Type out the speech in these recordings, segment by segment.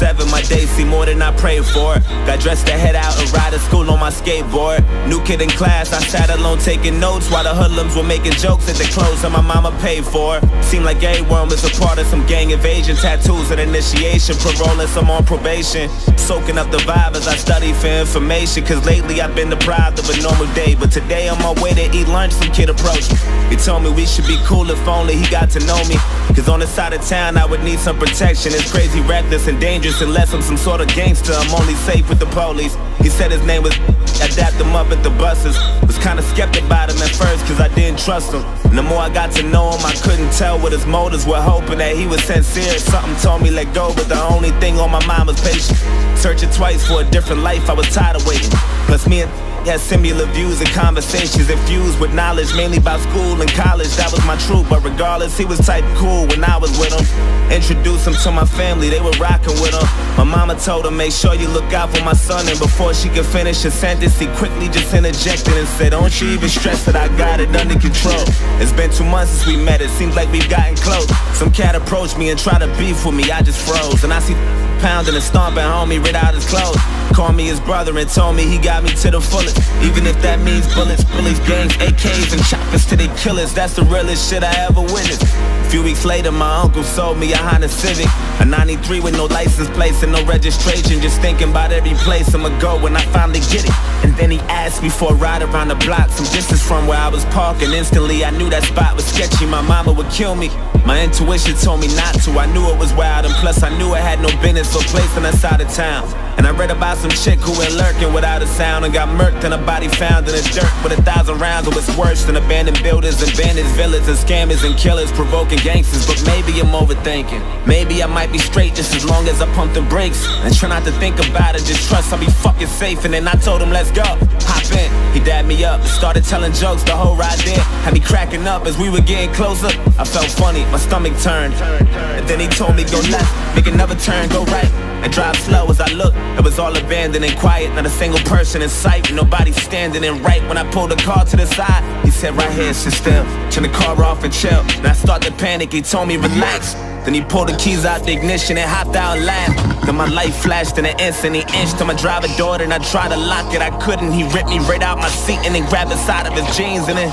7, my days seem more than I prayed for. Got dressed to head out and ride to school on my skateboard. New kid in class, I sat alone taking notes while the hoodlums were making jokes at the clothes that my mama paid for. Seemed like every worm was a part of some gang invasion. Tattoos and initiation, paroling some on probation. Soaking up the vibe as I study for information, cause lately I've been deprived of a normal day. But today on my way to eat lunch, some kid approached me. He told me we should be cool if only he got to know me, cause on the side of town I would need some protection. It's crazy, reckless, and dangerous unless I'm some sort of gangster. I'm only safe with the police. He said his name was I dapped him up at the buses. Was kinda skeptic about him at first cause I didn't trust him. And the more I got to know him, I couldn't tell what his motives were. Hoping that he was sincere. Something told me let go, but the only thing on my mind was patience. Searching twice for a different life, I was tired of waiting. Plus me and had similar views and conversations infused with knowledge, mainly about school and college. That was my truth, but regardless, he was type cool when I was with him. Introduced him to my family, they were rocking with him. My mama told him, make sure you look out for my son. And before she could finish his sentence, he quickly just interjected and said, don't you even stress that I got it under control. It's been 2 months since we met, it seems like we've gotten close. Some cat approached me and tried to beef with me, I just froze. And I see pounding and stomping homie rid out his clothes. Called me his brother and told me he got me to the fullest. Even if that means bullets, bullies, gangs, AKs, and choppers to their killers. That's the realest shit I ever witnessed. A few weeks later, my uncle sold me a Honda Civic, a 93 with no license plates and no registration. Just thinking about every place I'ma go when I finally get it. And then he asked me for a ride around the block, some distance from where I was parking. Instantly I knew that spot was sketchy, my mama would kill me. My intuition told me not to, I knew it was wild, and plus I knew I had no business or place on that side of town. And I read about some chick who went lurking without a sound and got murked and her body found in the dirt with 1,000 rounds. It was worse than abandoned buildings, abandoned villas, and scammers and killers provoking gangsters. But maybe I'm overthinking, maybe I might be straight just as long as I pump the brakes and try not to think about it, just trust I'll be fucking safe. And then I told him let's go, hop in. He dabbed me up, started telling jokes the whole ride there, had me cracking up as we were getting closer. I felt funny, my stomach turned, and then he told me go left, make another turn, go right, and drive slow. As I looked, it was all abandoned and quiet, not a single person in sight, nobody standing. And right when I pulled the car to the side, he said right here, sit still, turn the car off and chill. And I started to panic, he told me relax. Then he pulled the keys out the ignition and hopped out and laughed. Then my light flashed in an instant, he inched to my driver door and I tried to lock it, I couldn't. He ripped me right out my seat and then grabbed the side of his jeans and then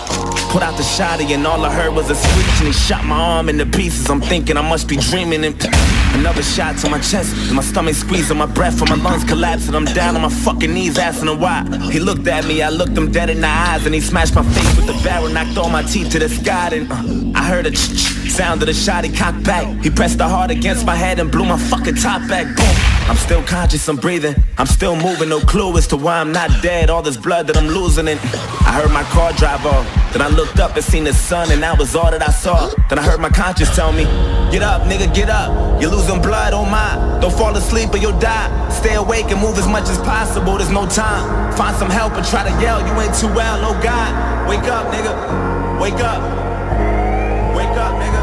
put out the shotty, and all I heard was a screech and he shot my arm into pieces. I'm thinking I must be dreaming, and another shot to my chest and my stomach squeezing, my breath and my lungs collapsing. I'm down on my fucking knees asking him why. He looked at me, I looked him dead in the eyes, and he smashed my face with the barrel, knocked all my teeth to the sky. And I heard a sound of the shot, he cocked back. He pressed the heart against my head and blew my fucking top back. Boom. I'm still conscious, I'm breathing, I'm still moving, no clue as to why I'm not dead. All this blood that I'm losing, and I heard my car drive off. Then I looked up and seen the sun, and that was all that I saw. Then I heard my conscience tell me, get up, nigga, get up. You're losing blood, oh my. Don't fall asleep or you'll die. Stay awake and move as much as possible, there's no time. Find some help and try to yell, you ain't too well, oh God. Wake up, nigga, wake up. Wake up, nigga.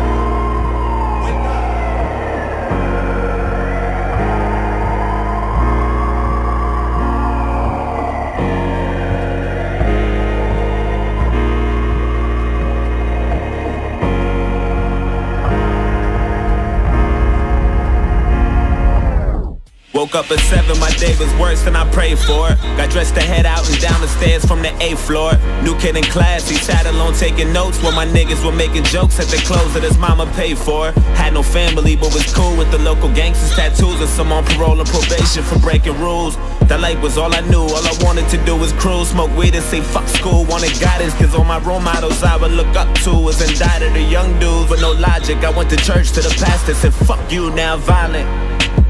Woke up at 7, my day was worse than I prayed for. Got dressed to head out and down the stairs from the 8th floor. New kid in class, he sat alone taking notes while my niggas were making jokes at the clothes that his mama paid for. Had no family but was cool with the local gangsters, tattoos, and some on parole and probation for breaking rules. That life was all I knew, all I wanted to do was cruise, smoke weed and say fuck school. Wanted guidance cause all my role models I would look up to was indicted, the young dudes with no logic. I went to church to the pastor, said fuck you, now violent.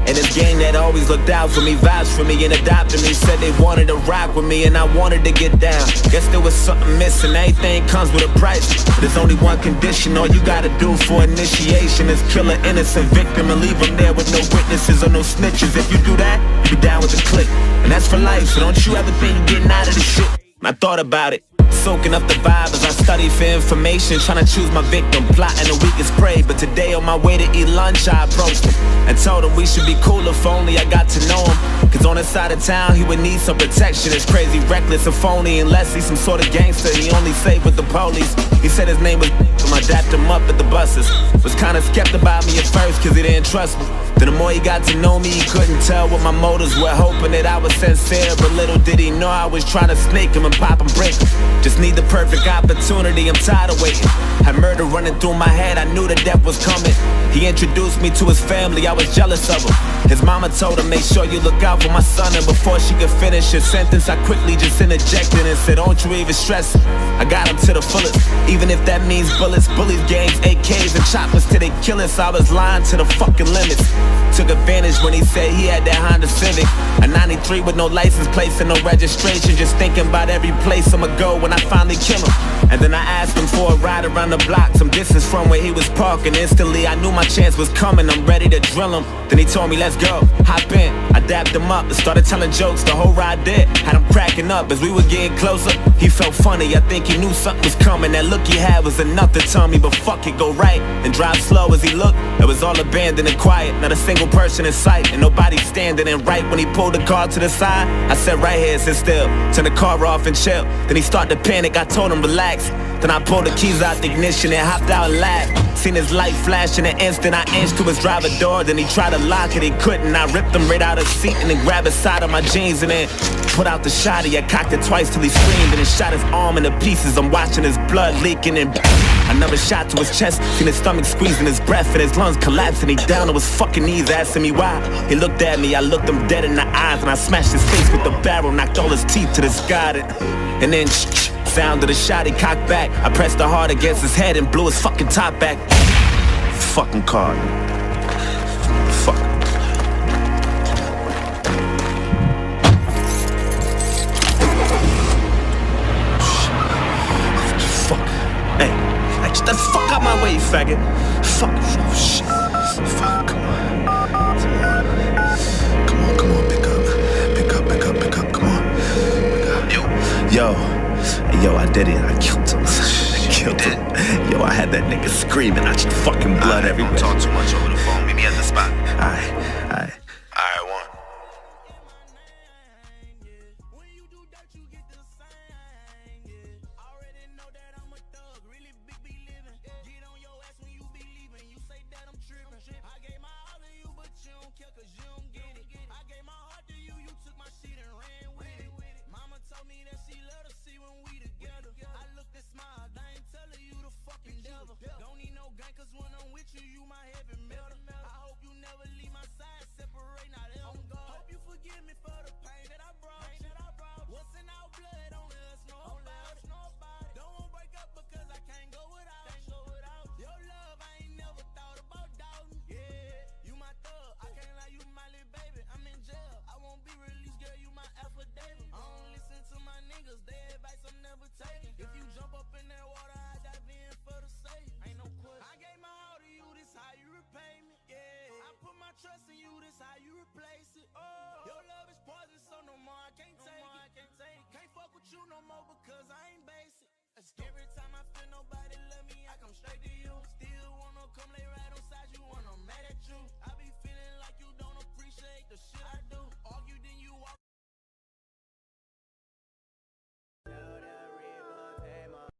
And this gang that always looked out for me, vouched for me and adopted me, said they wanted to rock with me and I wanted to get down. Guess there was something missing, everything comes with a price. But there's only one condition, all you gotta do for initiation is kill an innocent victim and leave them there with no witnesses or no snitches. If you do that, you be down with the clique. And that's for life, so don't you ever think you're getting out of this shit. I thought about it, soaking up the vibe as I study for information, trying to choose my victim, plotting the weakest prey. But today on my way to eat lunch, I approached him and told him we should be cool if only I got to know him. Cause on his side of town, he would need some protection. It's crazy, reckless, and phony, unless he's some sort of gangster. He only safe with the police. He said his name was I dapped him up at the buses. Was kinda skeptic about me at first cause he didn't trust me. Then the more he got to know me, he couldn't tell what my motives were, hoping that I was sincere. But little did he know I was trying to snake him and pop and break him. Just need the perfect opportunity, I'm tired of waiting. Had murder running through my head, I knew that death was coming. He introduced me to his family, I was jealous of him. His mama told him, make sure you look out for my son. And before she could finish his sentence, I quickly just interjected and said, don't you even stress it. I got him to the fullest, even if that means bullets, bullies, gangs, AKs, and choppers till they kill us. I was lying to the fucking limits. Took advantage when he said he had that Honda Civic, a 93 with no license plates and no registration. Just thinking about every place I'ma go when I finally kill him. And then I asked him for a ride around the block, some distance from where he was parking. Instantly I knew my chance was coming, I'm ready to drill him. Then he told me, let's go, hop in. I dapped him up and started telling jokes, the whole ride did. Had him cracking up as we were getting closer. He felt funny, I think he knew something was coming. That look he had was enough to tell me, but fuck it, go right and drive slow. As he looked, it was all abandoned and quiet, not a single person in sight, and nobody standing. And right when he pulled the car to the side, I said right here, sit still, turn the car off and chill. Then he started to panic, I told him relax. Then I pulled the keys out the ignition and hopped out and laughed. Seen his light flash in an instant, I inched to his driver door. Then he tried to lock it, he couldn't. I ripped him right out of his seat and then grabbed the side of my jeans and then put out the shotty. I cocked it twice till he screamed and then shot his arm into pieces. I'm watching his blood leaking and another shot to his chest. Seen his stomach squeezing his breath and his lungs collapsing. He down on his fucking knees asking me why. He looked at me, I looked him dead in the eyes and I smashed his face with the barrel, knocked all his teeth to the sky. And then sound of the shot, he cocked back. I pressed the hard against his head and blew his fucking top back. Fucking car. Fuck. Fuck. Hey, get the fuck out my way, you faggot. Fuck. Oh, shit. Fuck, come on. Come on, pick up, come on. Yo, I did it. I killed him. Yo, I had that nigga screaming. I just fucking blood everywhere. Don't talk too much.